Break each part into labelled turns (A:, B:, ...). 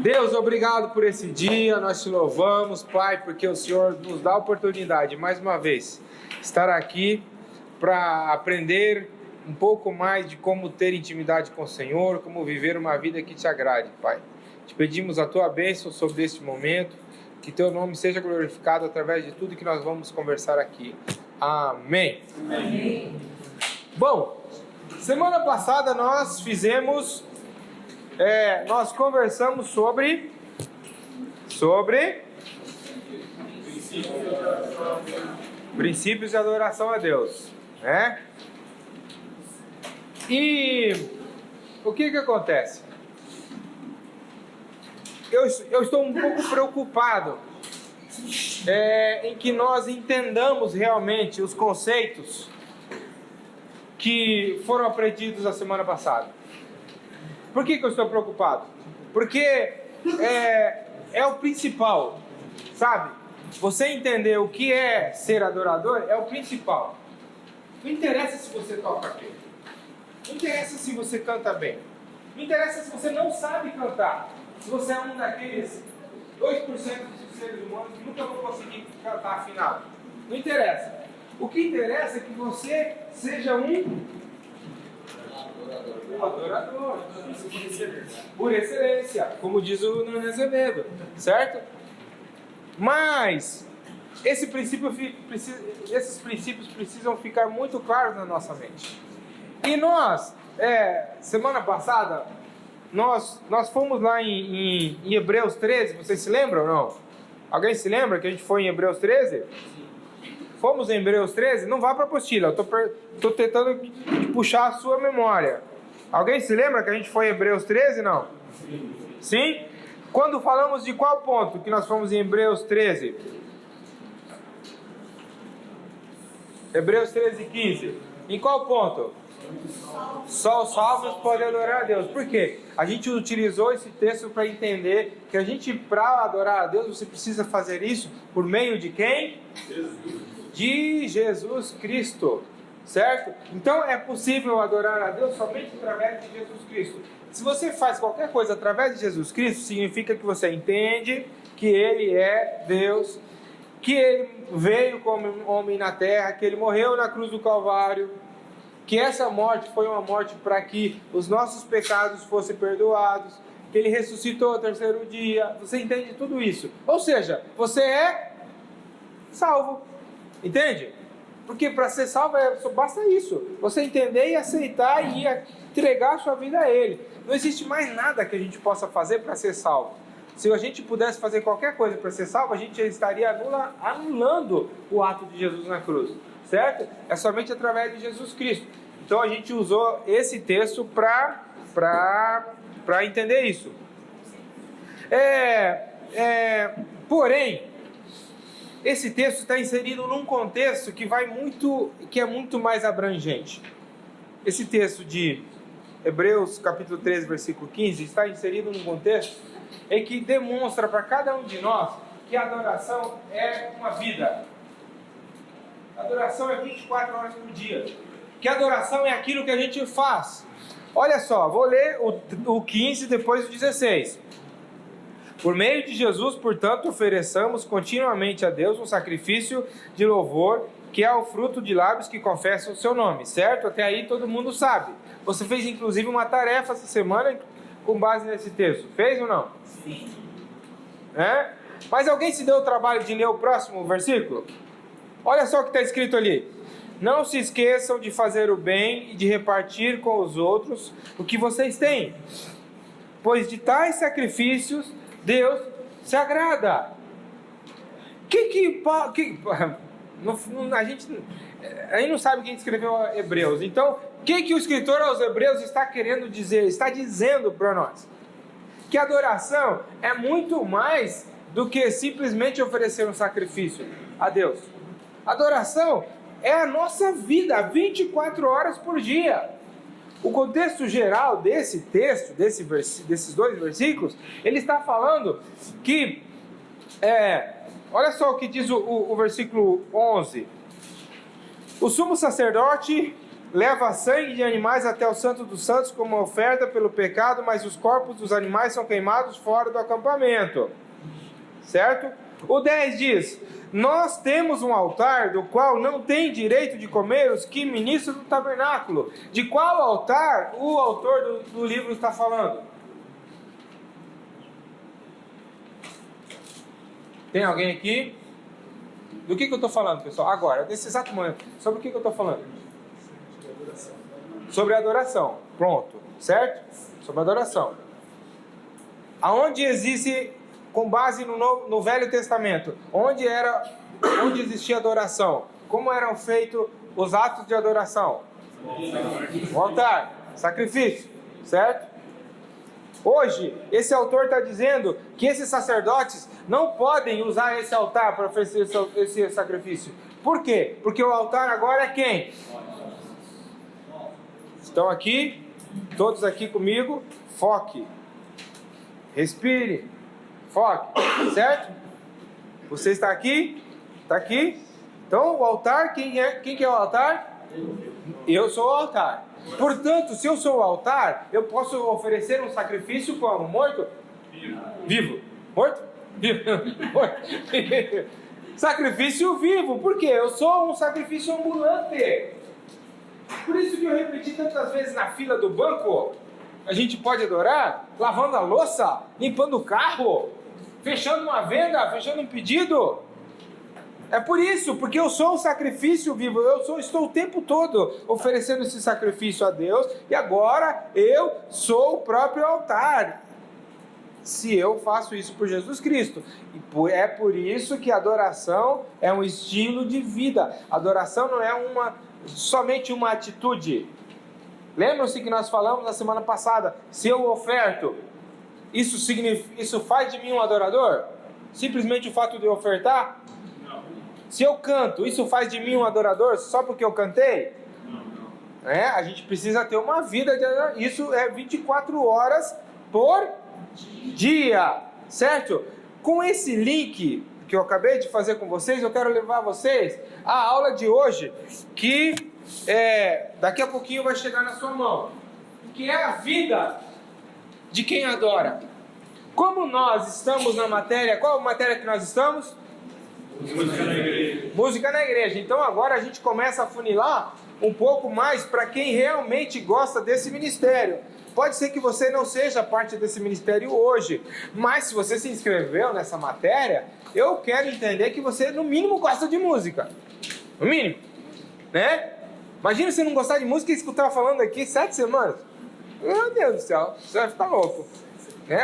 A: Deus, obrigado por esse dia, nós te louvamos, Pai, porque o Senhor nos dá a oportunidade, mais uma vez, estar aqui para aprender um pouco mais de como ter intimidade com o Senhor, como viver uma vida que te agrade, Pai. Te pedimos a Tua bênção sobre este momento, que Teu nome seja glorificado através de tudo que nós vamos conversar aqui. Amém. Amém. Bom, semana passada nós conversamos sobre princípios de adoração a Deus, né? E o que acontece? Eu estou um pouco preocupado em que nós entendamos realmente os conceitos que foram aprendidos a semana passada. Por que eu estou preocupado? Porque é o principal, sabe? Você entender o que é ser adorador é o principal. Não interessa se você toca bem, não interessa se você canta bem, não interessa se você não sabe cantar, se você é um daqueles 2% dos seres humanos que nunca vão conseguir cantar afinado. Não interessa. O que interessa é que você seja um adorador, por excelência, como diz o Nani Azevedo, certo? Mas esses princípios precisam ficar muito claros na nossa mente. E nós, semana passada, nós fomos lá em Hebreus 13, vocês se lembram ou não? Alguém se lembra que a gente foi em Hebreus 13? Fomos em Hebreus 13? Não vá para a apostila, eu estou tentando puxar a sua memória. Alguém se lembra que a gente foi em Hebreus 13, não? Sim? Quando falamos de qual ponto que nós fomos em Hebreus 13? Hebreus 13, 15. Em qual ponto? Só os salvos podem adorar a Deus. Por quê? A gente utilizou esse texto para entender que para adorar a Deus, você precisa fazer isso por meio de quem? De Jesus Cristo, certo? Então é possível adorar a Deus somente através de Jesus Cristo. Se você faz qualquer coisa através de Jesus Cristo, significa que você entende que Ele é Deus, que Ele veio como homem na terra, que Ele morreu na cruz do Calvário, que essa morte foi uma morte para que os nossos pecados fossem perdoados, que Ele ressuscitou ao terceiro dia. Você entende tudo isso? Ou seja, você é salvo. Entende? Porque para ser salvo só basta isso. Você entender e aceitar e entregar a sua vida a Ele. Não existe mais nada que a gente possa fazer para ser salvo. Se a gente pudesse fazer qualquer coisa para ser salvo, a gente estaria anulando o ato de Jesus na cruz. Certo? É somente através de Jesus Cristo. Então a gente usou esse texto para entender isso. Porém, esse texto está inserido num contexto que é muito mais abrangente. Esse texto de Hebreus capítulo 13, versículo 15, está inserido num contexto em que demonstra para cada um de nós que a adoração é uma vida. A adoração é 24 horas por dia. Que a adoração é aquilo que a gente faz. Olha só, vou ler o 15 depois do 16. Por meio de Jesus, portanto, ofereçamos continuamente a Deus um sacrifício de louvor, que é o fruto de lábios que confessam o seu nome, certo? Até aí todo mundo sabe. Você fez inclusive uma tarefa essa semana com base nesse texto. Fez ou não? Sim. Mas alguém se deu o trabalho de ler o próximo versículo? Olha só o que está escrito ali. Não se esqueçam de fazer o bem e de repartir com os outros o que vocês têm, pois de tais sacrifícios Deus se agrada. A gente não sabe quem escreveu Hebreus. Então, o que o escritor aos Hebreus está querendo dizer? Está dizendo para nós que a adoração é muito mais do que simplesmente oferecer um sacrifício a Deus. Adoração é a nossa vida, 24 horas por dia. O contexto geral desse texto, desses dois versículos, ele está falando que, olha só o que diz o versículo 11. O sumo sacerdote leva sangue de animais até o Santo dos Santos como oferta pelo pecado, mas os corpos dos animais são queimados fora do acampamento. Certo? O 10 diz: nós temos um altar do qual não tem direito de comer os que ministram no tabernáculo. De qual altar o autor do livro está falando? Tem alguém aqui? Do que eu estou falando, pessoal? Agora, nesse exato momento. Sobre o que eu estou falando? Sobre adoração. Pronto. Certo? Sobre adoração. Aonde existe, com base no Velho Testamento, onde existia adoração? Como eram feitos os atos de adoração? O altar. Sacrifício. Certo? Hoje, esse autor está dizendo que esses sacerdotes não podem usar esse altar para oferecer esse sacrifício. Por quê? Porque o altar agora é quem? Estão aqui? Todos aqui comigo? Foque. Respire. Foque. Certo? Você está aqui? Está aqui? Então, o altar, quem que é o altar? Eu sou o altar. Portanto, se eu sou o altar, eu posso oferecer um sacrifício como? Morto? Vivo. Morto? Vivo. Morto. Sacrifício vivo. Por quê? Eu sou um sacrifício ambulante. Por isso que eu repeti tantas vezes na fila do banco. A gente pode adorar lavando a louça, limpando o carro, fechando uma venda, fechando um pedido. É por isso, porque eu sou um sacrifício vivo, estou o tempo todo oferecendo esse sacrifício a Deus, e agora eu sou o próprio altar, se eu faço isso por Jesus Cristo. E é por isso que a adoração é um estilo de vida. A adoração não é somente uma atitude. Lembram-se que nós falamos na semana passada, se eu oferto, isso faz de mim um adorador? Simplesmente o fato de eu ofertar? Se eu canto, isso faz de mim um adorador só porque eu cantei? A gente precisa ter uma vida de adoração. Isso é 24 horas por dia, certo? Com esse link que eu acabei de fazer com vocês, eu quero levar vocês à aula de hoje, que daqui a pouquinho vai chegar na sua mão, que é a vida de quem adora. Como nós estamos na matéria, qual matéria que nós estamos? Música na igreja. Música na igreja. Então agora a gente começa a funilar um pouco mais para quem realmente gosta desse ministério. Pode ser que você não seja parte desse ministério hoje, mas se você se inscreveu nessa matéria, eu quero entender que você no mínimo gosta de música. No mínimo, né? Imagina você não gostar de música e escutar falando aqui 7 semanas. Meu Deus do céu, você vai ficar louco.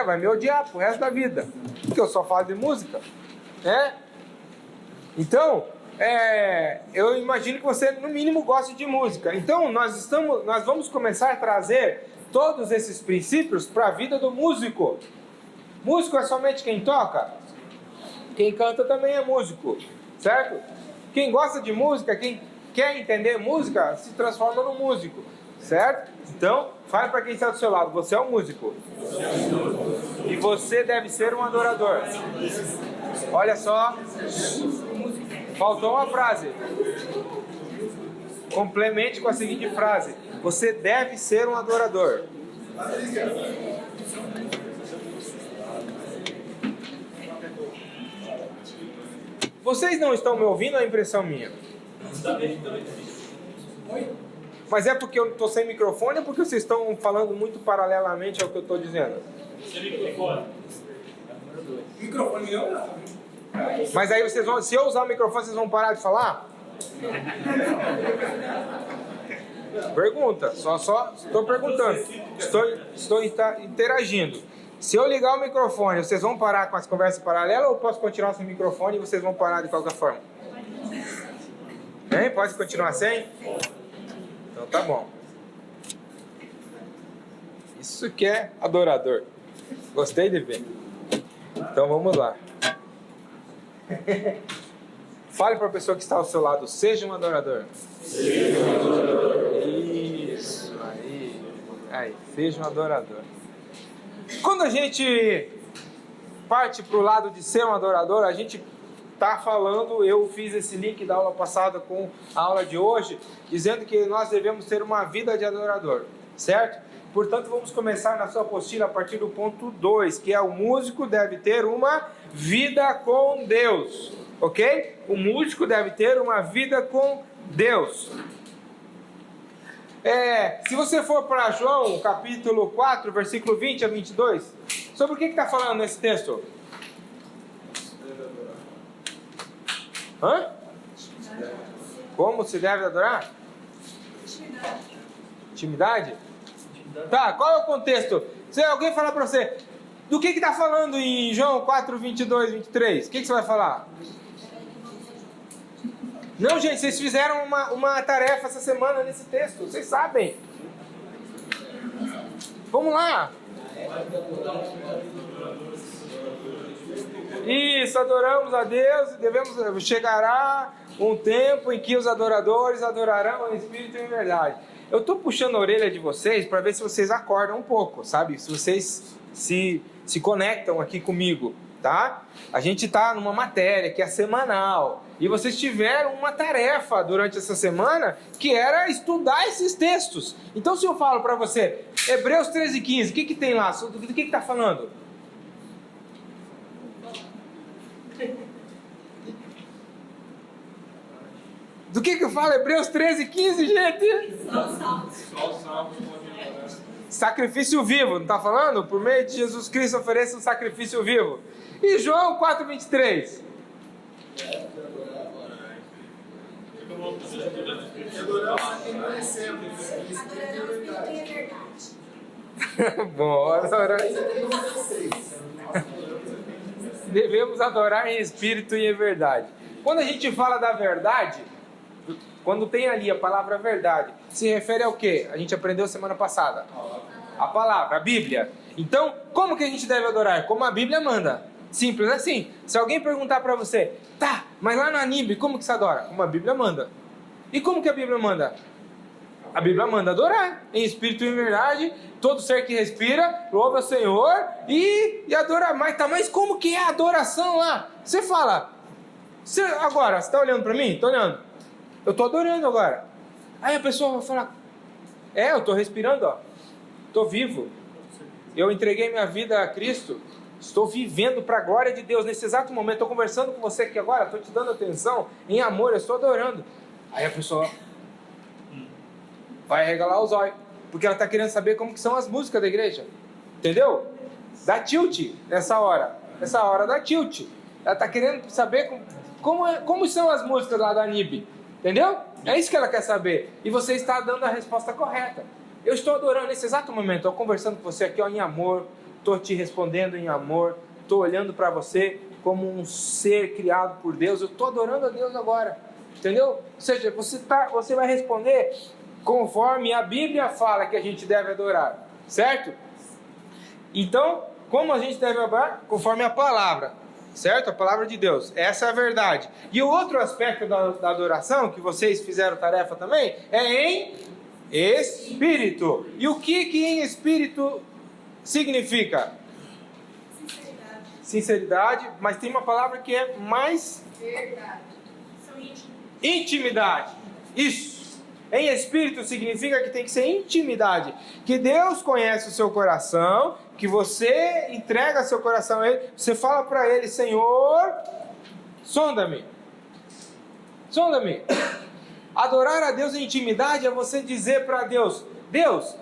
A: Vai me odiar pro resto da vida, porque eu só falo de música, né? Então, eu imagino que você no mínimo goste de música. Então, nós vamos começar a trazer todos esses princípios para a vida do músico. Músico é somente quem toca? Quem canta também é músico, certo? Quem gosta de música, quem quer entender música, se transforma num músico, certo? Então, fale para quem está do seu lado, você é um músico. E você deve ser um adorador. Olha só, faltou uma frase. Complemente com a seguinte frase: você deve ser um adorador. Vocês não estão me ouvindo ou é impressão minha? Mas é porque eu estou sem microfone ou porque vocês estão falando muito paralelamente ao que eu estou dizendo? Microfone não. Mas aí vocês vão, se eu usar o microfone, vocês vão parar de falar? Pergunta, só estou perguntando. Estou interagindo. Se eu ligar o microfone, vocês vão parar com as conversas paralelas ou eu posso continuar sem microfone e vocês vão parar de qualquer forma? Pode continuar sem? Então tá bom. Isso que é adorador. Gostei de ver. Então vamos lá. Fale para a pessoa que está ao seu lado: seja um adorador. Seja um adorador. Isso, aí, seja um adorador. Quando a gente parte para o lado de ser um adorador, a gente está falando, eu fiz esse link da aula passada com a aula de hoje, dizendo que nós devemos ter uma vida de adorador, certo? Portanto, vamos começar na sua apostila a partir do ponto 2, que é o músico deve ter uma vida com Deus, ok? O músico deve ter uma vida com Deus. Se você for para João, capítulo 4, versículo 20 a 22, sobre o que está falando nesse texto? Como se deve adorar? Intimidade. Tá, qual é o contexto? Se alguém falar para você, do que está falando em João 4, 22, 23, o que você vai falar? Não, gente, vocês fizeram uma tarefa essa semana nesse texto, vocês sabem. Vamos lá. Isso, adoramos a Deus, chegará um tempo em que os adoradores adorarão em espírito e em verdade. Eu estou puxando a orelha de vocês para ver se vocês acordam um pouco, sabe? Se vocês se conectam aqui comigo, tá? A gente está numa matéria que é semanal e vocês tiveram uma tarefa durante essa semana que era estudar esses textos. Então, se eu falo para você, Hebreus 13:15, o que tem lá? Do que está falando? Do que eu falo? Hebreus 13:15, gente? Sacrifício vivo, não está falando? Por meio de Jesus Cristo ofereça um sacrifício vivo. E João 4:23? Bom, devemos adorar em espírito e em verdade. Quando a gente fala da verdade, quando tem ali a palavra verdade, se refere ao que? A gente aprendeu semana passada. A palavra, a Bíblia. Então, como que a gente deve adorar? Como a Bíblia manda. Simples assim. Se alguém perguntar para você, tá, mas lá na Nibe, como que se adora? Como a Bíblia manda. E como que a Bíblia manda? A Bíblia manda adorar em espírito e em verdade. Todo ser que respira, louva o Senhor e adora. Mas como que é a adoração lá? Você fala, agora, você está olhando para mim? Estou olhando. Eu estou adorando agora. Aí a pessoa vai falar, eu estou respirando, ó. Estou vivo. Eu entreguei minha vida a Cristo. Estou vivendo para a glória de Deus. Nesse exato momento, estou conversando com você aqui agora. Estou te dando atenção, em amor, eu estou adorando. Aí a pessoa vai regalar os olhos, porque ela está querendo saber como que são as músicas da igreja. Entendeu? Dá tilt nessa hora. Nessa hora dá tilt. Ela está querendo saber como são as músicas lá da Nibe. Entendeu? É isso que ela quer saber. E você está dando a resposta correta. Eu estou adorando nesse exato momento. Estou conversando com você aqui, ó, em amor. Estou te respondendo em amor. Estou olhando para você como um ser criado por Deus. Eu estou adorando a Deus agora. Entendeu? Ou seja, você vai responder conforme a Bíblia fala que a gente deve adorar. Certo? Então, como a gente deve adorar? Conforme a palavra. Certo? A palavra de Deus. Essa é a verdade. E o outro aspecto da adoração, que vocês fizeram tarefa também, é em espírito. E o que em espírito significa? Sinceridade. Mas tem uma palavra que é mais... Verdade. Intimidade. Isso. Em espírito significa que tem que ser intimidade. Que Deus conhece o seu coração, que você entrega seu coração a Ele, você fala para Ele, Senhor, sonda-me. Sonda-me. Adorar a Deus em intimidade é você dizer para Deus, Deus,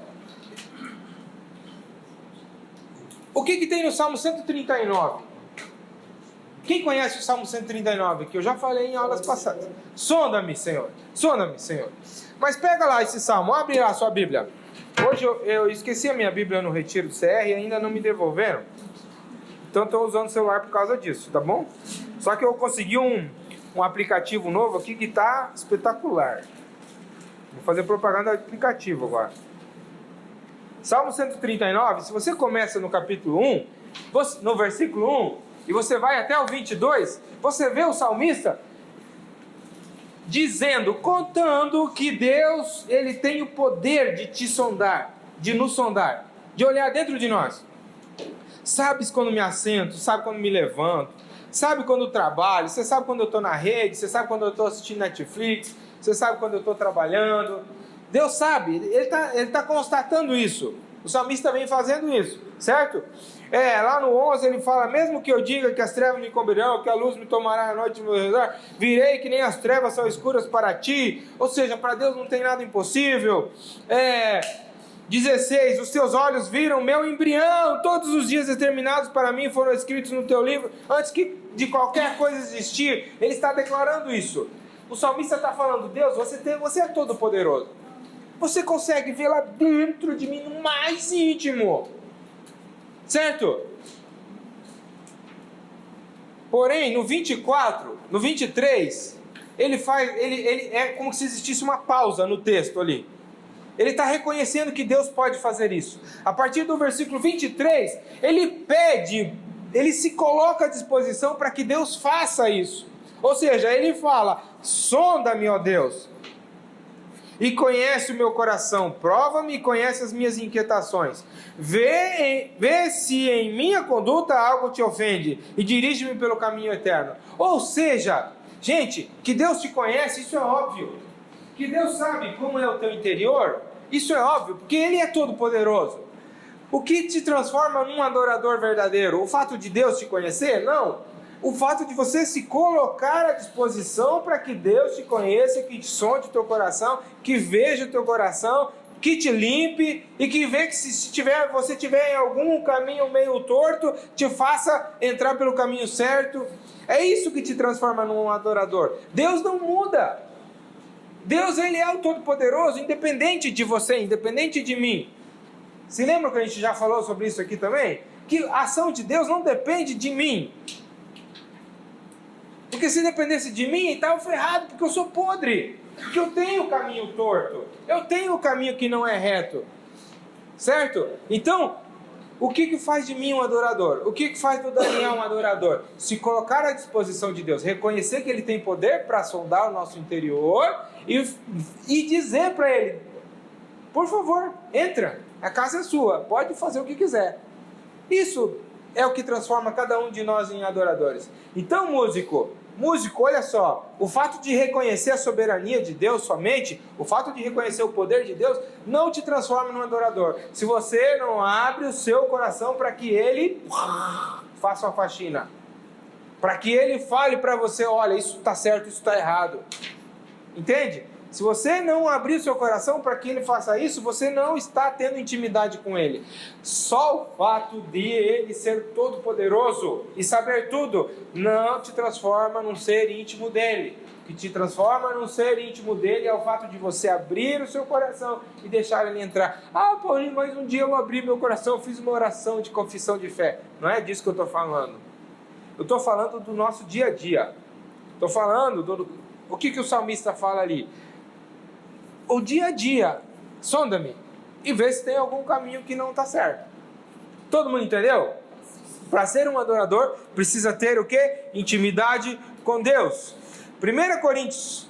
A: o que tem no Salmo 139? Quem conhece o Salmo 139? Que eu já falei em aulas passadas. Sonda-me, Senhor. Sonda-me, Senhor. Mas pega lá esse Salmo. Abre lá a sua Bíblia. Hoje eu esqueci a minha Bíblia no retiro do CR e ainda não me devolveram. Então estou usando o celular por causa disso, tá bom? Só que eu consegui um aplicativo novo aqui que está espetacular. Vou fazer propaganda do aplicativo agora. Salmo 139, se você começa no capítulo 1, no versículo 1, e você vai até o 22, você vê o salmista dizendo, contando que Deus, Ele tem o poder de te sondar, de nos sondar, de olhar dentro de nós. Sabes quando me assento, sabe quando me levanto, sabe quando eu trabalho, você sabe quando eu estou na rede, você sabe quando eu estou assistindo Netflix, você sabe quando eu estou trabalhando. Deus sabe, Ele tá constatando isso. O salmista vem fazendo isso, certo? Lá no 11 ele fala: mesmo que eu diga que as trevas me cobrirão, que a luz me tomará a noite no meu redor, virei que nem as trevas são escuras para ti. Ou seja, para Deus não tem nada impossível. 16, os teus olhos viram meu embrião, todos os dias determinados para mim foram escritos no teu livro, antes que de qualquer coisa existir. Ele está declarando isso. O salmista está falando: Deus, você é todo poderoso. Você consegue ver lá dentro de mim, no mais íntimo. Certo? Porém, no 24, no 23, ele é como se existisse uma pausa no texto ali. Ele está reconhecendo que Deus pode fazer isso. A partir do versículo 23, ele se coloca à disposição para que Deus faça isso. Ou seja, ele fala: sonda-me, ó Deus, e conhece o meu coração, prova-me e conhece as minhas inquietações. Vê se em minha conduta algo te ofende e dirige-me pelo caminho eterno. Ou seja, gente, que Deus te conhece, isso é óbvio. Que Deus sabe como é o teu interior, isso é óbvio, porque Ele é todo poderoso. O que te transforma num adorador verdadeiro? O fato de Deus te conhecer? Não. O fato de você se colocar à disposição para que Deus te conheça, que sonde o teu coração, que veja o teu coração, que te limpe e que vê que se você tiver em algum caminho meio torto, te faça entrar pelo caminho certo. É isso que te transforma num adorador. Deus não muda. Deus, Ele é o Todo-Poderoso, independente de você, independente de mim. Se lembra que a gente já falou sobre isso aqui também? Que a ação de Deus não depende de mim. Porque se dependesse de mim, estava ferrado, porque eu sou podre. Porque eu tenho o caminho torto. Eu tenho o caminho que não é reto. Certo? Então, o que faz de mim um adorador? O que faz do Daniel um adorador? Se colocar à disposição de Deus, reconhecer que Ele tem poder para sondar o nosso interior e dizer para Ele: por favor, entra, a casa é sua, pode fazer o que quiser. Isso é o que transforma cada um de nós em adoradores. Então, músico, olha só, o fato de reconhecer a soberania de Deus somente, o fato de reconhecer o poder de Deus, não te transforma num adorador. Se você não abre o seu coração para que Ele faça uma faxina, para que Ele fale para você: olha, isso está certo, isso está errado. Entende? Se você não abrir o seu coração para que Ele faça isso, você não está tendo intimidade com Ele. Só o fato de Ele ser todo poderoso e saber tudo não te transforma num ser íntimo dEle. O que te transforma num ser íntimo dEle é o fato de você abrir o seu coração e deixar Ele entrar. Ah, Paulinho, mas um dia eu abri meu coração, eu fiz uma oração de confissão de fé. Não é disso que eu estou falando. Eu estou falando do nosso dia a dia. Estou falando o que o salmista fala ali. O dia a dia, sonda-me e vê se tem algum caminho que não está certo. Todo mundo entendeu? Para ser um adorador, precisa ter o quê? Intimidade com Deus. 1 Coríntios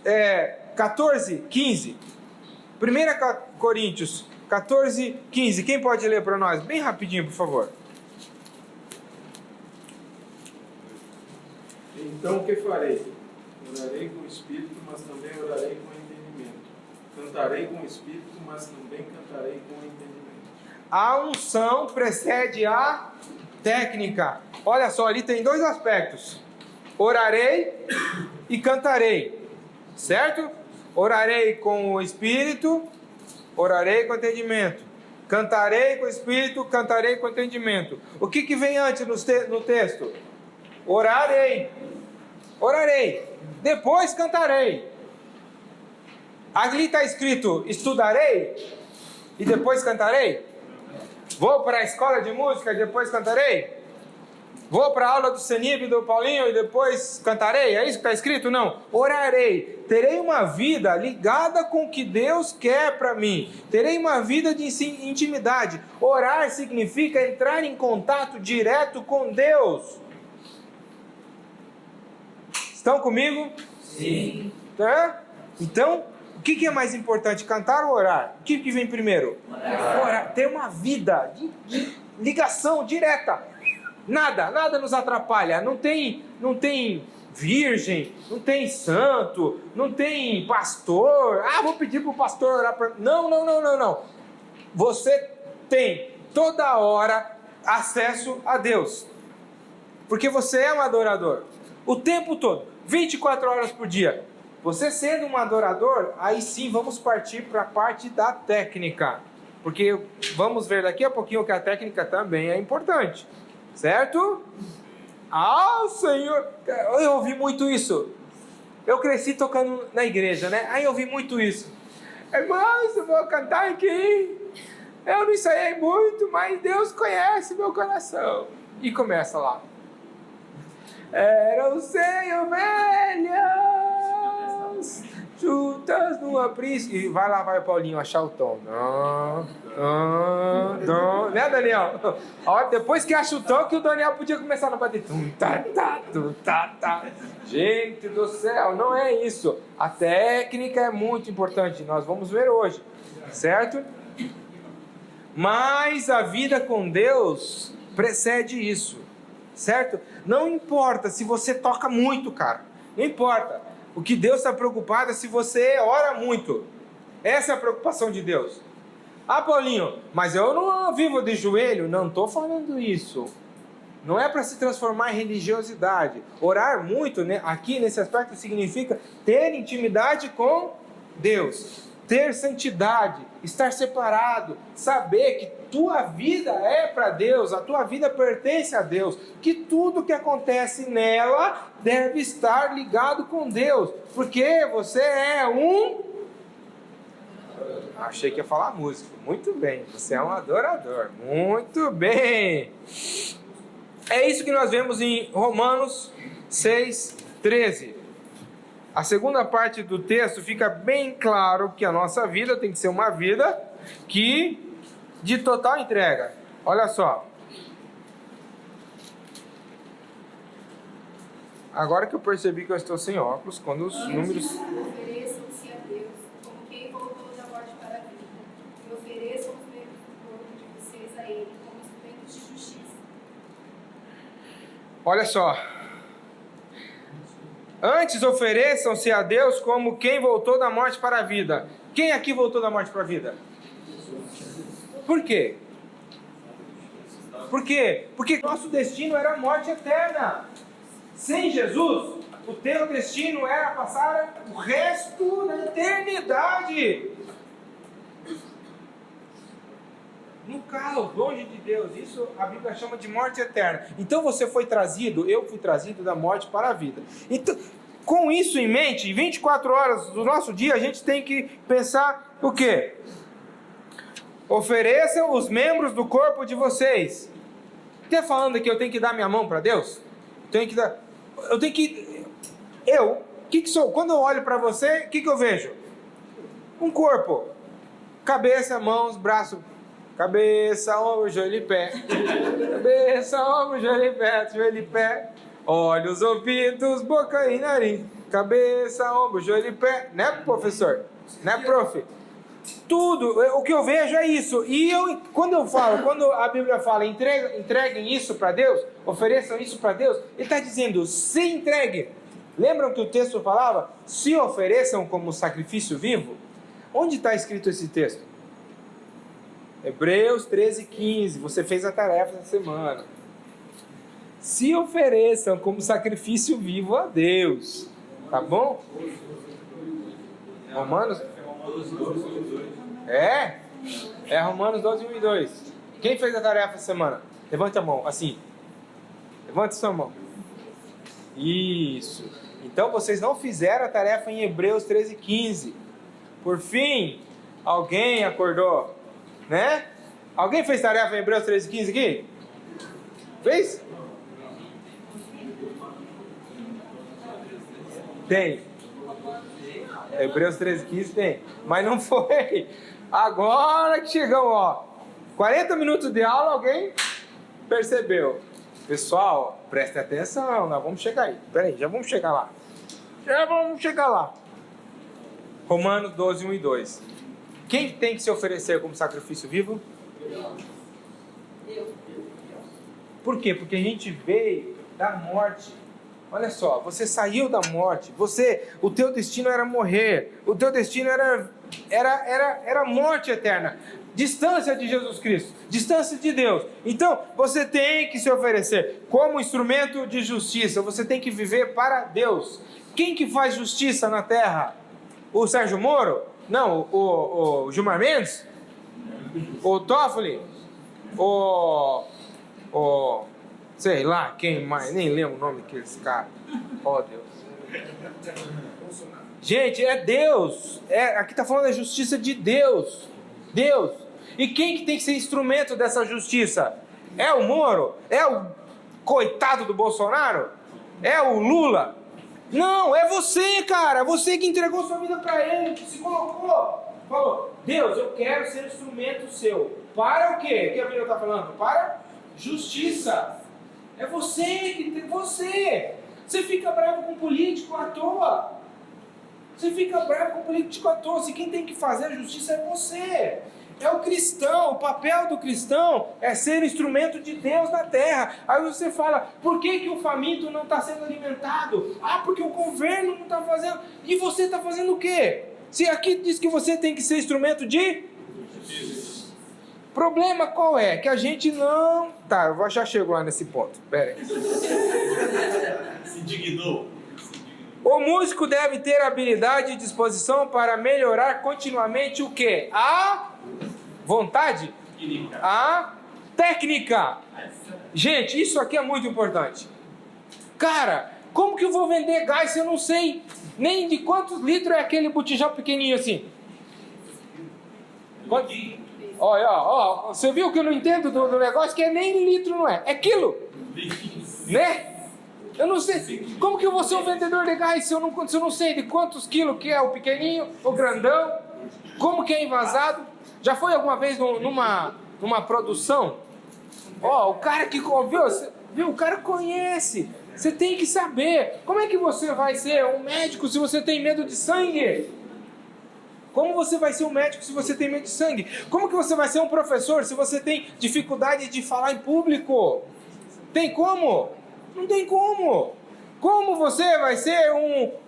A: 14, 15. 1 Coríntios 14, 15. Quem pode ler para nós? Bem rapidinho, por favor.
B: Então o que farei? Orarei com o Espírito, mas também orarei com entendimento. Cantarei com o Espírito, mas também cantarei com entendimento.
A: A unção precede a técnica. Olha só, ali tem dois aspectos: orarei e cantarei, certo? Orarei com o Espírito, orarei com entendimento. Cantarei com o Espírito, cantarei com entendimento. O que vem antes no texto? Orarei, depois cantarei. Ali está escrito: estudarei e depois cantarei. Vou para a escola de música e depois cantarei. Vou para a aula do Senib e do Paulinho e depois cantarei. É isso que está escrito? Não. Orarei. Terei uma vida ligada com o que Deus quer para mim. Terei uma vida de intimidade. Orar significa entrar em contato direto com Deus. Estão comigo?
C: Sim.
A: Tá? Então, o que é mais importante, cantar ou orar? O que vem primeiro? Orar. Ter uma vida de ligação direta. Nada nos atrapalha. Não tem não tem virgem, não tem santo, não tem pastor. Ah, vou pedir para o pastor orar para... Não. Você tem toda hora acesso a Deus. Porque você é um adorador. O tempo todo, 24 horas por dia. Você sendo um adorador, aí sim vamos partir para a parte da técnica. Porque vamos ver daqui a pouquinho que a técnica também é importante. Certo? Senhor! Eu ouvi muito isso. Eu cresci tocando na igreja, né? Aí eu ouvi muito isso. Irmãos, eu vou cantar aqui. Eu não ensaiei muito, mas Deus conhece meu coração. E começa lá. Eram 100 ovelhas juntas no aprisco. E vai lá, vai o Paulinho achar o tom. Né, Daniel? Depois que acha o tom, que o Daniel podia começar a bater. Gente do céu, não é isso. A técnica é muito importante. Nós vamos ver hoje, certo? Mas a vida com Deus precede isso, certo? Não importa se você toca muito, cara. Não importa. O que Deus está preocupado é se você ora muito. Essa é a preocupação de Deus. Ah, Paulinho, mas eu não vivo de joelho. Não estou falando isso. Não é para se transformar em religiosidade. Orar muito, né, aqui nesse aspecto significa ter intimidade com Deus. Ter santidade, estar separado, saber que tua vida é para Deus, a tua vida pertence a Deus, que tudo que acontece nela deve estar ligado com Deus, porque você é um... Achei que ia falar músico. Muito bem, você é um adorador. Muito bem. É isso que nós vemos em Romanos 6:13. A segunda parte do texto fica bem claro que a nossa vida tem que ser uma vida de total entrega. Olha só. Agora que eu percebi que eu estou sem óculos, quando os números...
C: Ofereçam-se a Deus como quem voltou da morte para a vida, e ofereçam os membros do corpo de vocês a Ele como instrumentos de justiça.
A: Olha só. Antes ofereçam-se a Deus como quem voltou da morte para a vida. Quem aqui voltou da morte para a vida? Por quê? Por quê? Porque nosso destino era a morte eterna. Sem Jesus, o teu destino era passar o resto da eternidade no caos, longe de Deus. Isso a Bíblia chama de morte eterna. Então você foi trazido, eu fui trazido da morte para a vida. Então, com isso em mente, em 24 horas do nosso dia, a gente tem que pensar o quê? Ofereçam os membros do corpo de vocês. Está falando que eu tenho que dar minha mão para Deus? Quando eu olho para você, o que eu vejo? Um corpo. Cabeça, mãos, braço. Cabeça, ombro, joelho e pé. Cabeça, ombro, joelho e pé, joelho e pé. Olhos, ouvidos, boca e nariz. Cabeça, ombro, joelho e pé. Né, professor? Né, prof? Tudo, o que eu vejo é isso. E quando a Bíblia fala entreguem isso para Deus, ofereçam isso para Deus, ele está dizendo, se entreguem. Lembram que o texto falava, se ofereçam como sacrifício vivo? Onde está escrito esse texto? Hebreus 13:15. Você fez a tarefa essa semana. Se ofereçam como sacrifício vivo a Deus. Tá bom? Romanos? É Romanos 12:1-2. Quem fez a tarefa essa semana? Levante a mão, assim. Levante sua mão. Isso. Então vocês não fizeram a tarefa em Hebreus 13:15. Por fim, alguém acordou, né? Alguém fez tarefa em Hebreus 13:15 aqui? Fez? Tem. Hebreus 13:15 tem. Mas não foi. Agora que chegamos, ó. 40 minutos de aula, alguém percebeu. Pessoal, prestem atenção, nós vamos chegar aí. Peraí, já vamos chegar lá. Romanos 12:1-2. Quem tem que se oferecer como sacrifício vivo? Por quê? Porque a gente veio da morte Olha só, você saiu da morte, o teu destino era morrer, o teu destino era morte eterna, distância de Jesus Cristo, distância de Deus. Então, você tem que se oferecer como instrumento de justiça, você tem que viver para Deus. Quem que faz justiça na terra? O Sérgio Moro? Não, o Gilmar Mendes? O Toffoli? Sei lá, quem mais? Nem lembro o nome daqueles caras. Oh, Deus. Gente, é Deus. Aqui está falando da justiça de Deus. Deus. E quem que tem que ser instrumento dessa justiça? É o Moro? É o coitado do Bolsonaro? É o Lula? Não, é você, cara. Você que entregou sua vida para ele, que se colocou. Falou, Deus, eu quero ser instrumento seu. Para o quê? O que a Bíblia está falando? Para justiça. É você que tem. Você. Você fica bravo com político à toa. Você fica bravo com político à toa. Se quem tem que fazer a justiça é você. É o cristão. O papel do cristão é ser instrumento de Deus na terra. Aí você fala, por que o faminto não está sendo alimentado? Ah, porque o governo não está fazendo. E você está fazendo o quê? Se aqui diz que você tem que ser instrumento de justiça. Problema qual é? Que a gente não... Tá, eu já chego lá nesse ponto. Pera aí.
D: Se indignou.
A: O músico deve ter habilidade e disposição para melhorar continuamente o quê? A vontade? A técnica. Gente, isso aqui é muito importante. Cara, como que eu vou vender gás se eu não sei nem de quantos litros é aquele botijão pequenininho assim? Quanto? Ó, você viu que eu não entendo do negócio, que é nem litro, não é? É quilo. Né? Eu não sei. Como que eu vou ser um vendedor de gás se eu não sei de quantos quilos que é o pequenininho, o grandão? Como que é envasado? Já foi alguma vez numa produção? Ó, o cara que... Viu? O cara conhece. Você tem que saber. Como é que você vai ser um médico se você tem medo de sangue? Como você vai ser um médico se você tem medo de sangue? Como que você vai ser um professor se você tem dificuldade de falar em público? Tem como? Não tem como. Como você vai ser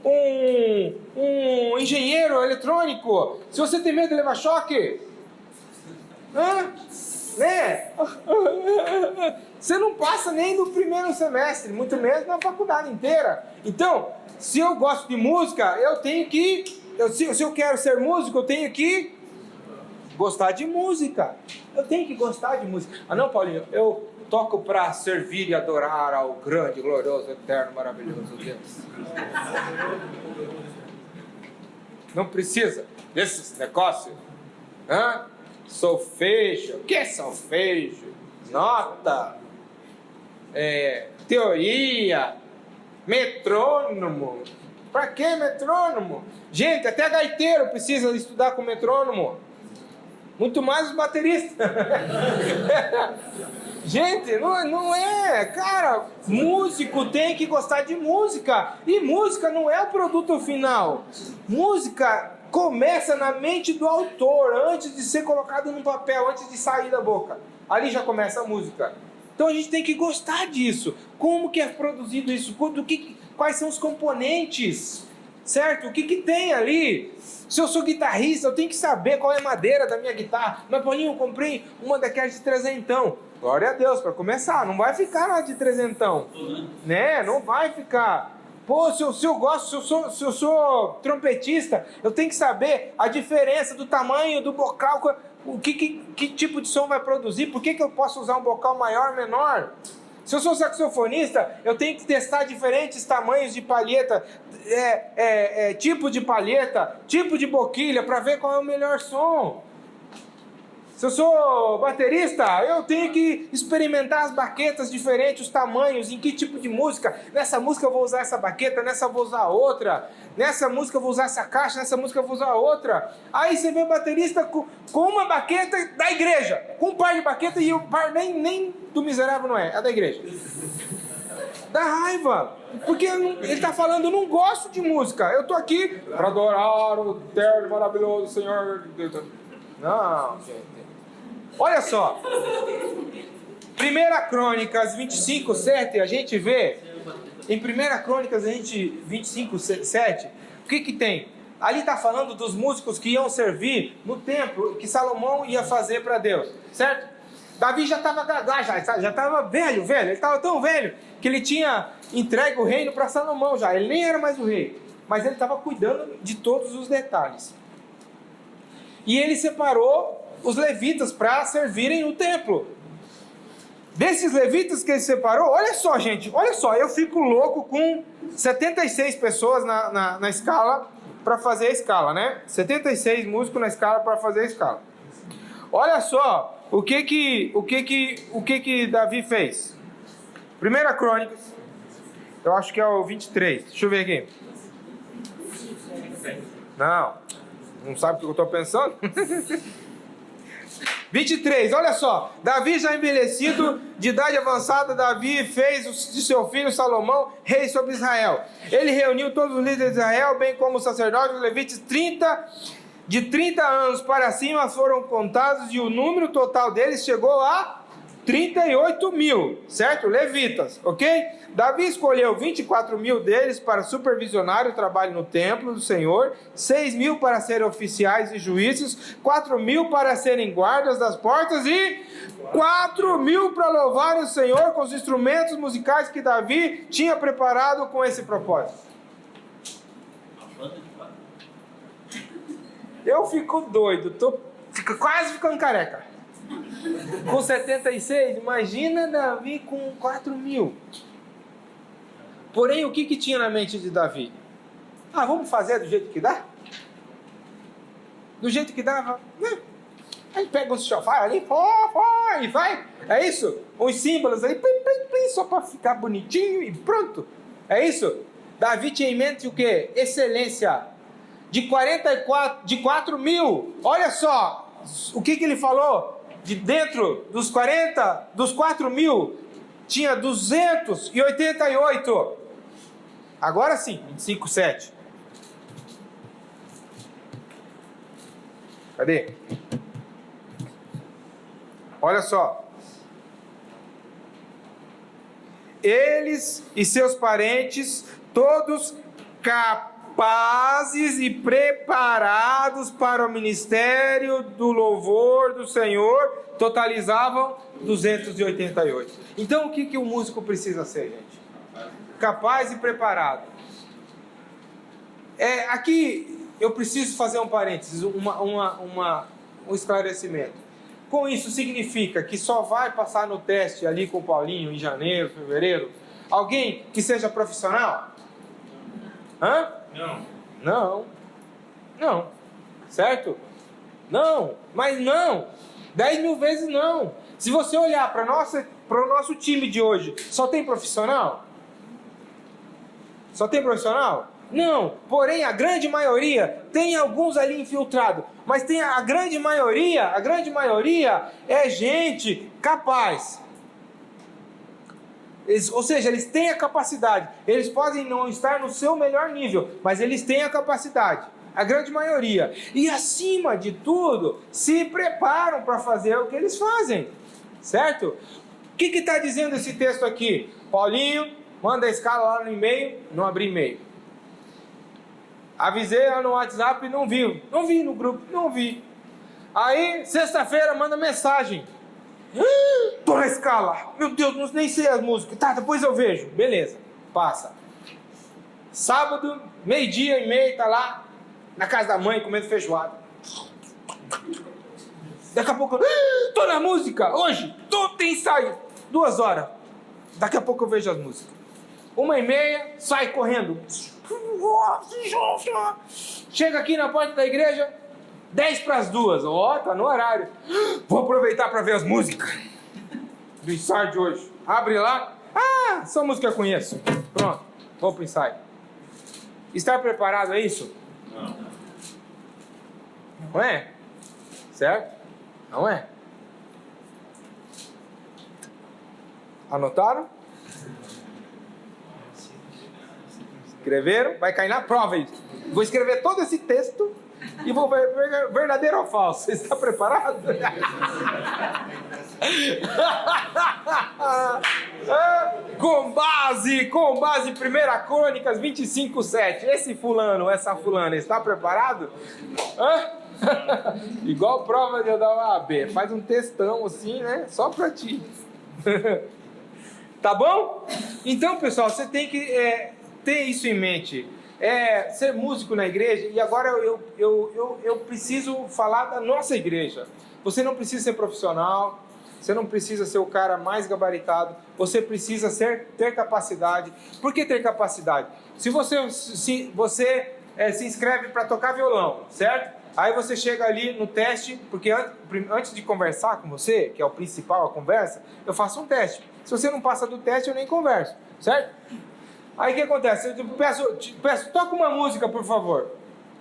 A: um engenheiro eletrônico se você tem medo de levar choque? Hã? Né? Você não passa nem no primeiro semestre, muito menos na faculdade inteira. Então, se eu gosto de música, eu tenho que... Se eu quero ser músico, eu tenho que gostar de música. Eu tenho que gostar de música. Ah não, Paulinho, eu toco para servir e adorar ao grande, glorioso, eterno, maravilhoso Deus. Não precisa desses negócios. Solfejo. O que é solfejo? Nota. Teoria. Metrônomo. Pra que metrônomo? Gente, até gaiteiro precisa estudar com metrônomo. Muito mais os bateristas. Gente, não é. Cara, músico tem que gostar de música. E música não é o produto final. Música começa na mente do autor, antes de ser colocado num papel, antes de sair da boca. Ali já começa a música. Então a gente tem que gostar disso. Como que é produzido isso? Quais são os componentes? Certo? O que tem ali? Se eu sou guitarrista, eu tenho que saber qual é a madeira da minha guitarra. Mas, Paulinho, eu comprei uma daquelas de trezentão. Glória a Deus, para começar. Não vai ficar lá de trezentão. Né? Não vai ficar. Pô, se eu sou trompetista, eu tenho que saber a diferença do tamanho do bocal, que tipo de som vai produzir, por que eu posso usar um bocal maior, menor. Se eu sou saxofonista, eu tenho que testar diferentes tamanhos de palheta, tipo de palheta, tipo de boquilha, para ver qual é o melhor som. Se eu sou baterista, eu tenho que experimentar as baquetas diferentes, os tamanhos, em que tipo de música. Nessa música eu vou usar essa baqueta, nessa eu vou usar outra. Nessa música eu vou usar essa caixa, nessa música eu vou usar outra. Aí você vê baterista com uma baqueta da igreja, com um par de baqueta e o par nem do miserável não é da igreja. Dá raiva, porque ele está falando, eu não gosto de música, eu estou aqui para adorar o eterno e maravilhoso Senhor. Não, gente. Olha só, 1 Crônicas 25:7, a gente vê em 1 Crônicas 25, 7, o que tem? Ali está falando dos músicos que iam servir no templo que Salomão ia fazer para Deus, certo? Davi já estava já estava velho, ele estava tão velho que ele tinha entregue o reino para Salomão já, ele nem era mais o rei, mas ele estava cuidando de todos os detalhes. E ele separou os levitas para servirem no templo. Desses levitas que ele separou, olha só gente, olha só, eu fico louco com 76 pessoas na escala para fazer a escala, né? 76 músicos na escala para fazer a escala. Olha só o que Davi fez. 1 Crônicas, eu acho que é o 23. Deixa eu ver aqui. Não sabe o que eu estou pensando? 23, olha só. Davi já envelhecido, de idade avançada, Davi fez de seu filho Salomão rei sobre Israel. Ele reuniu todos os líderes de Israel, bem como os sacerdotes e levitas. De 30 anos para cima foram contados e o número total deles chegou a 38 mil, certo? Levitas, ok? Davi escolheu 24 mil deles para supervisionar o trabalho no templo do Senhor, 6 mil para serem oficiais e juízes, 4 mil para serem guardas das portas e 4 mil para louvar o Senhor com os instrumentos musicais que Davi tinha preparado com esse propósito. Eu fico doido, fico quase ficando careca. Com 76, imagina Davi com 4 mil. Porém, o que tinha na mente de Davi? Vamos fazer do jeito que dá? Do jeito que dava? Aí pega os chofar ali, e vai. É isso? Os símbolos aí, só para ficar bonitinho e pronto. É isso? Davi tinha em mente o quê? Excelência. De 4 mil. Olha só, o que ele falou? De dentro dos 4 mil, tinha 288. Agora sim, 25, 7. Cadê? Olha só. Eles e seus parentes, todos capazes e preparados para o ministério do louvor do Senhor, totalizavam 288. Então o que o músico precisa ser, gente? Capaz e preparado. Aqui eu preciso fazer um parênteses, um esclarecimento. Com isso significa que só vai passar no teste ali com o Paulinho em janeiro, fevereiro, alguém que seja profissional? Não. Certo? Não, mas não. 10 mil vezes não. Se você olhar para o nosso time de hoje, só tem profissional? Só tem profissional? Não. Porém, a grande maioria, tem alguns ali infiltrados, mas tem a grande maioria é gente capaz. Ou seja, eles têm a capacidade. Eles podem não estar no seu melhor nível, mas eles têm a capacidade. A grande maioria. E acima de tudo, se preparam para fazer o que eles fazem. Certo? O que está dizendo esse texto aqui? Paulinho, manda a escala lá no e-mail. Não abri e-mail. Avisei lá no WhatsApp e não vi. Não vi no grupo, não vi. Aí, sexta-feira, manda mensagem. Tô na escala. Meu Deus, nem sei as músicas. Tá, depois eu vejo. Beleza, passa. Sábado, 12:30, tá lá na casa da mãe comendo feijoada. Daqui a pouco, tô na música hoje. Tem ensaio. 2 horas. Daqui a pouco eu vejo as músicas. 1:30, sai correndo. Chega aqui na porta da igreja, 1:50. Tá no horário. Vou aproveitar para ver as músicas do ensaio de hoje. Abre lá. Essa música eu conheço. Pronto, vou pro ensaio. Estar preparado é isso? Não é? Certo? Não é? Anotaram? Escreveram? Vai cair na prova isso. Vou escrever todo esse texto e vou ver verdadeiro ou falso. Você está preparado? Com base 1 Crônicas 25:7. Esse fulano, essa fulana, está preparado? Hã? Igual prova de eu dar uma AB. Faz um textão assim, né? Só pra ti. Tá bom? Então, pessoal, você tem que ter isso em mente. Ser músico na igreja. E agora eu preciso falar da nossa igreja. Você não precisa ser profissional. Você não precisa ser o cara mais gabaritado. Você precisa ter capacidade. Por que ter capacidade? Se você se inscreve para tocar violão, certo? Aí você chega ali no teste, porque antes de conversar com você, que é o principal, a conversa, eu faço um teste. Se você não passa do teste, eu nem converso, certo? Aí o que acontece? Eu te peço, toca uma música, por favor.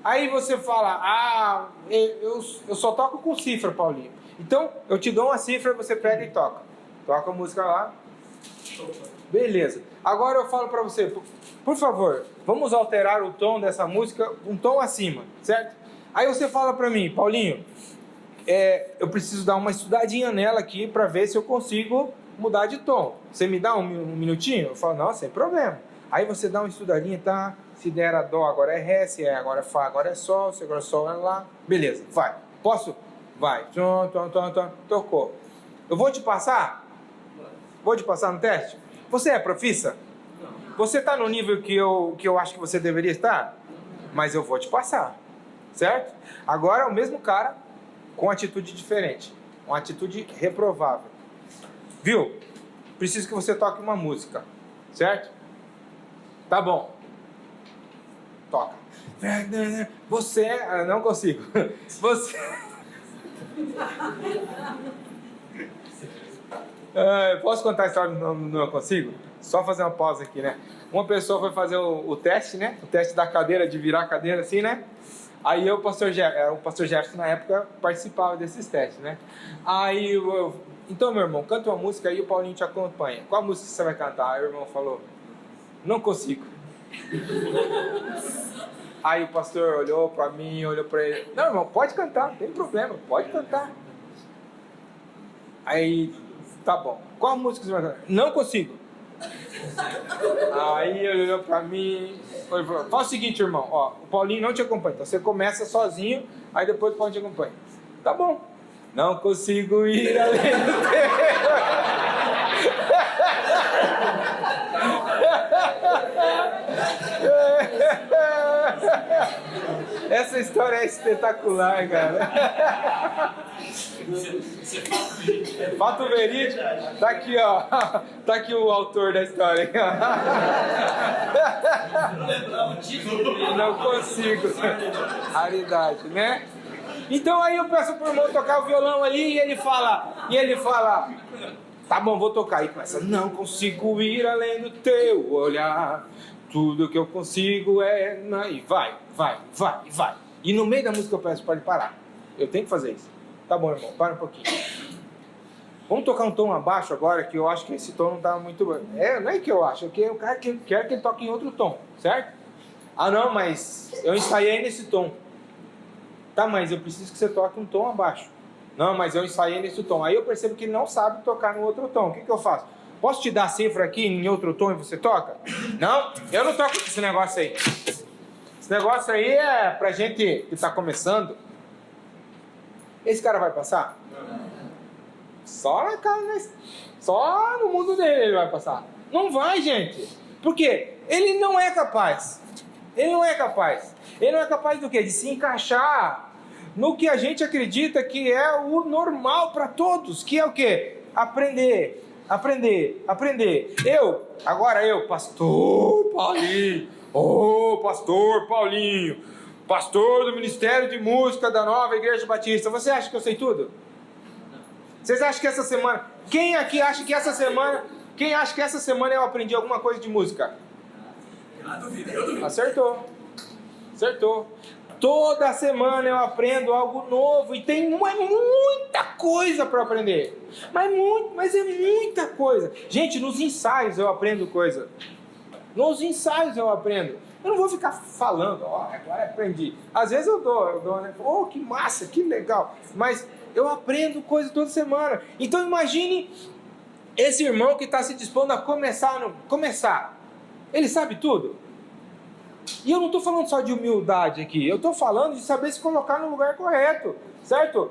A: Aí você fala, eu só toco com cifra, Paulinho. Então, eu te dou uma cifra, você pega e toca. Toca a música lá. Beleza. Agora eu falo para você, por favor, vamos alterar o tom dessa música, um tom acima, certo? Aí você fala para mim, Paulinho, eu preciso dar uma estudadinha nela aqui para ver se eu consigo mudar de tom. Você me dá um minutinho? Eu falo, não, sem problema. Aí você dá uma estudadinha, tá? Se der a dó, agora é ré, se agora é fá, agora é sol, se agora é sol, é lá. Beleza, vai. Posso? Vai. Tocou. Eu vou te passar? Vou te passar no teste? Você é profissa? Você está no nível que eu acho que você deveria estar? Mas eu vou te passar. Certo? Agora é o mesmo cara com atitude diferente. Uma atitude reprovável. Viu? Preciso que você toque uma música. Certo? Tá bom. Toca. Você... não consigo. Você... posso contar a história do não consigo? Só fazer uma pausa aqui, né? Uma pessoa foi fazer o teste, né? O teste da cadeira, de virar a cadeira assim, né? Aí o pastor Jefferson na época participava desses testes, né? Aí então, meu irmão, canta uma música aí e o Paulinho te acompanha. Qual música você vai cantar? Aí o irmão falou, não consigo. Aí o pastor olhou para mim, olhou para ele. Não, irmão, pode cantar, não tem problema, pode cantar. Aí, tá bom. Qual música você vai cantar? Não consigo. Aí ele olhou para mim, falou, faz o seguinte, irmão, ó, o Paulinho não te acompanha, então você começa sozinho, aí depois o Paulinho te acompanha. Tá bom. Não consigo ir além do teu. Essa história é espetacular, cara. Fato verídico. Tá aqui, ó. Tá aqui o autor da história. Não consigo. Raridade, né? Então aí eu peço pro irmão tocar o violão ali e ele fala, tá bom, vou tocar. E começa, não consigo ir além do teu olhar. Tudo que eu consigo é... E vai. E no meio da música eu peço para ele parar. Eu tenho que fazer isso. Tá bom, irmão, para um pouquinho. Vamos tocar um tom abaixo agora, que eu acho que esse tom não tá muito bom. Não é que eu acho, é que eu quero que ele toque em outro tom, certo? Ah, não, mas eu ensaiei nesse tom. Tá, mas eu preciso que você toque um tom abaixo. Não, mas eu ensaiei nesse tom. Aí eu percebo que ele não sabe tocar no outro tom. O que eu faço? Posso te dar a cifra aqui em outro tom e você toca? Não, eu não toco esse negócio aí. Esse negócio aí é pra gente que tá começando. Esse cara vai passar? Só no mundo dele ele vai passar. Não vai, gente. Por quê? Ele não é capaz. Ele não é capaz do quê? De se encaixar no que a gente acredita que é o normal para todos. Que é o quê? Aprender. Eu, pastor Paulinho. Pastor Paulinho. Pastor do Ministério de Música da Nova Igreja Batista. Você acha que eu sei tudo? Vocês acham que essa semana... Quem aqui acha que essa semana eu aprendi alguma coisa de música? Acertou. Toda semana eu aprendo algo novo e tem muita coisa para aprender. Mas é muita coisa. Gente, nos ensaios eu aprendo coisa. Eu não vou ficar falando, agora aprendi. Às vezes eu dou, né? Que massa, que legal. Mas eu aprendo coisa toda semana. Então imagine esse irmão que está se dispondo a começar, ele sabe tudo? E eu não estou falando só de humildade aqui, eu estou falando de saber se colocar no lugar correto, certo?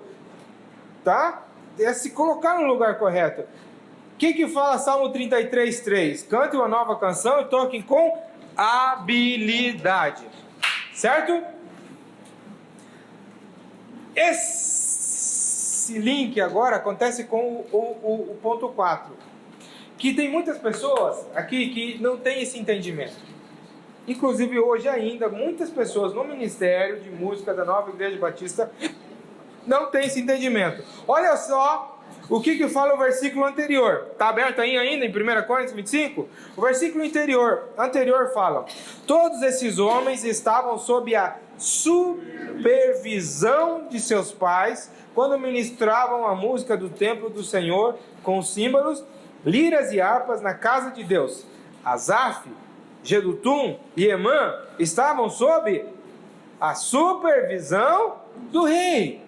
A: Tá? É se colocar no lugar correto. O que fala Salmo 33:3? Cante uma nova canção e toquem com habilidade. Certo? Esse link agora acontece com o ponto 4. Que tem muitas pessoas aqui que não têm esse entendimento. Inclusive hoje ainda, muitas pessoas no Ministério de Música da Nova Igreja Batista não têm esse entendimento. Olha só o que fala o versículo anterior. Está aberto aí ainda em 1 Coríntios 25? O versículo anterior fala: todos esses homens estavam sob a supervisão de seus pais quando ministravam a música do templo do Senhor com símbolos, liras e harpas na casa de Deus. Asaf, Jedutum e Emã estavam sob a supervisão do rei.